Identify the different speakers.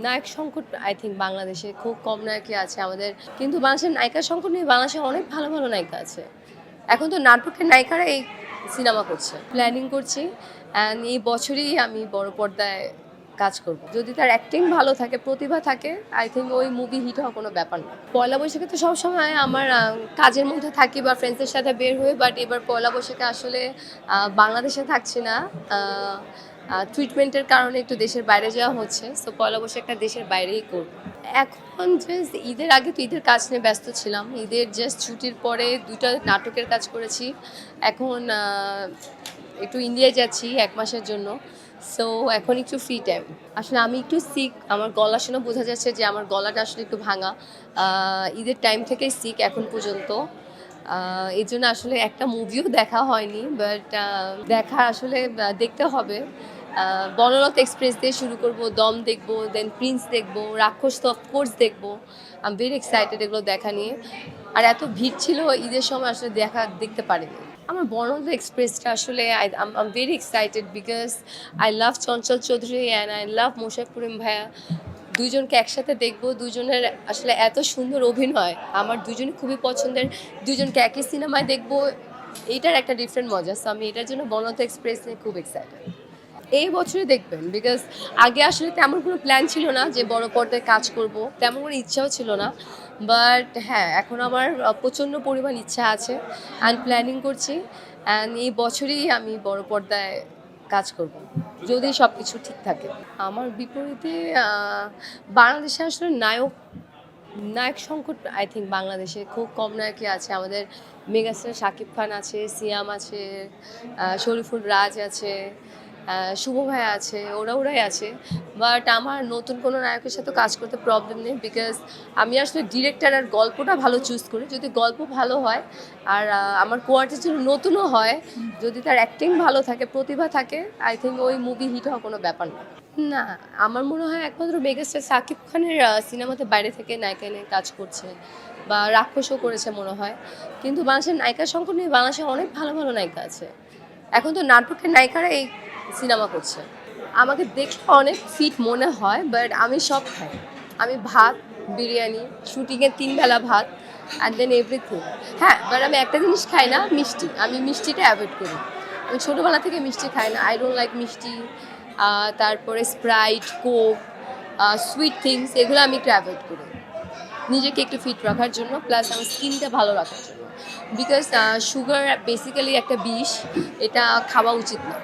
Speaker 1: নায়ক সংকট I think বাংলাদেশে খুব কম নায়কই আছে আমাদের, কিন্তু বাংলাদেশের নায়িকার সংকট নিয়ে বাংলাদেশে অনেক ভালো ভালো নায়িকা আছে। এখন তো নাটকের নায়িকারা এই সিনেমা করছে, প্ল্যানিং করছি অ্যান্ড এই বছরই আমি বড় পর্দায় কাজ করব। যদি তার অ্যাক্টিং ভালো থাকে, প্রতিভা থাকে, আই থিঙ্ক ওই মুভি হিট হওয়া কোনো ব্যাপার না। পয়লা বৈশাখে তো সবসময় আমার কাজের মধ্যে থাকি বা ফ্রেন্ডসদের সাথে বের হই, বাট এবার পয়লা বৈশাখে আসলে বাংলাদেশে থাকছি না। ট্রিটমেন্টের কারণে একটু দেশের বাইরে যাওয়া হচ্ছে, সো পয়লা বৈশাখটা দেশের বাইরেই করব। এখন জাস্ট ঈদের আগে তো ঈদের কাজ নিয়ে ব্যস্ত ছিলাম, ঈদের জাস্ট ছুটির পরে 2টা নাটকের কাজ করেছি। এখন একটু ইন্ডিয়ায় যাচ্ছি 1 মাসের জন্য, সো এখন একটু ফ্রি টাইম। আসলে আমি একটু সিক, আমার গলা শুনে বোঝা যাচ্ছে যে আমার গলাটা আসলে একটু ভাঙা। ঈদের টাইম থেকেই সিক এখন পর্যন্ত। এই জন্য আসলে একটা মুভিও দেখা হয়নি, বাট দেখা আসলে দেখতে হবে। বনলতা এক্সপ্রেস দিয়ে শুরু করব, দম দেখব, দেন প্রিন্স দেখব, রাক্ষস তো অফকোর্স দেখবো। আই এম ভেরি এক্সাইটেড এগুলো দেখা নিয়ে। আর এত ভিড় ছিল ঈদের সময়, আসলে দেখতে পারিনি। আমার বনলতা এক্সপ্রেসটা আসলে I am very excited because I love Chanchal Chowdhury and I love Mosharraf ভাইয়া। দুইজনকে একসাথে দেখবো, দুজনের আসলে এত সুন্দর অভিনয়, আমার দুজনই খুবই পছন্দের। দুজনকে একই সিনেমায় দেখবো, এইটার একটা ডিফারেন্ট মজা। সো আমি এটার জন্য বনলতা এক্সপ্রেস নিয়ে খুব এক্সাইটেড। এই বছরই দেখবেন, বিকজ আগে আসলে তেমন কোনো প্ল্যান ছিল না যে বড় পর্দায় কাজ করব, তেমন কোনো ইচ্ছাও ছিল না। বাট হ্যাঁ, এখন আমার প্রচণ্ড পরিমাণ ইচ্ছা আছে অ্যান্ড প্ল্যানিং করছি, অ্যান্ড এই বছরই আমি বড় পর্দায় কাজ করব, যদি সব কিছু ঠিক থাকে। আমার বিপরীতে বাংলাদেশে আসলে নায়ক সংকট আই থিঙ্ক বাংলাদেশে খুব কম নায়কই আছে আমাদের। মেগাস্টার শাকিব খান আছে, সিয়াম আছে, শরীফুল রাজ আছে, শুভ ভাইয়া আছে, ওরাই আছে। বাট আমার নতুন কোনো নায়কের সাথে কাজ করতে প্রবলেম নেই, বিকজ আমি আসলে ডিরেক্টর আর গল্পটা ভালো চুজ করি। যদি গল্প ভালো হয় আর আমার কোয়ার্টের জন্য নতুনও হয়, যদি তার অ্যাক্টিং ভালো থাকে, প্রতিভা থাকে, আই থিঙ্ক ওই মুভি হিট হওয়া কোনো ব্যাপার না। না, আমার মনে হয় একমাত্র মেগাস্টার শাকিব খানের সিনেমাতে বাইরে থেকে নায়িকা এনে কাজ করছে, বা রাক্ষসও করেছে মনে হয়। কিন্তু বাংলাদেশের নায়িকার সংকট নিয়ে বাংলাদেশে অনেক ভালো ভালো নায়িকা আছে। এখন তো নাটকের নায়িকারা এই সিনেমা করছে। আমাকে দেখলে অনেক ফিট মনে হয়, বাট আমি সব খাই। আমি ভাত, বিরিয়ানি, শুটিংয়ে 3 বেলা ভাত অ্যান্ড দেন এভরিথিং। হ্যাঁ, বাট আমি একটা জিনিস খাই না, মিষ্টি। আমি মিষ্টিটা অ্যাভয়েড করি। আমি ছোটোবেলা থেকে মিষ্টি খাই না, আই ডোন্ট লাইক মিষ্টি। তারপরে স্প্রাইট, কোক, সুইট থিংস, এগুলো আমি একটু অ্যাভয়েড করি নিজেকে একটু ফিট রাখার জন্য, প্লাস আমার স্কিনটা ভালো রাখার জন্য। বিকজ সুগার বেসিক্যালি একটা বিষ, এটা খাওয়া উচিত না।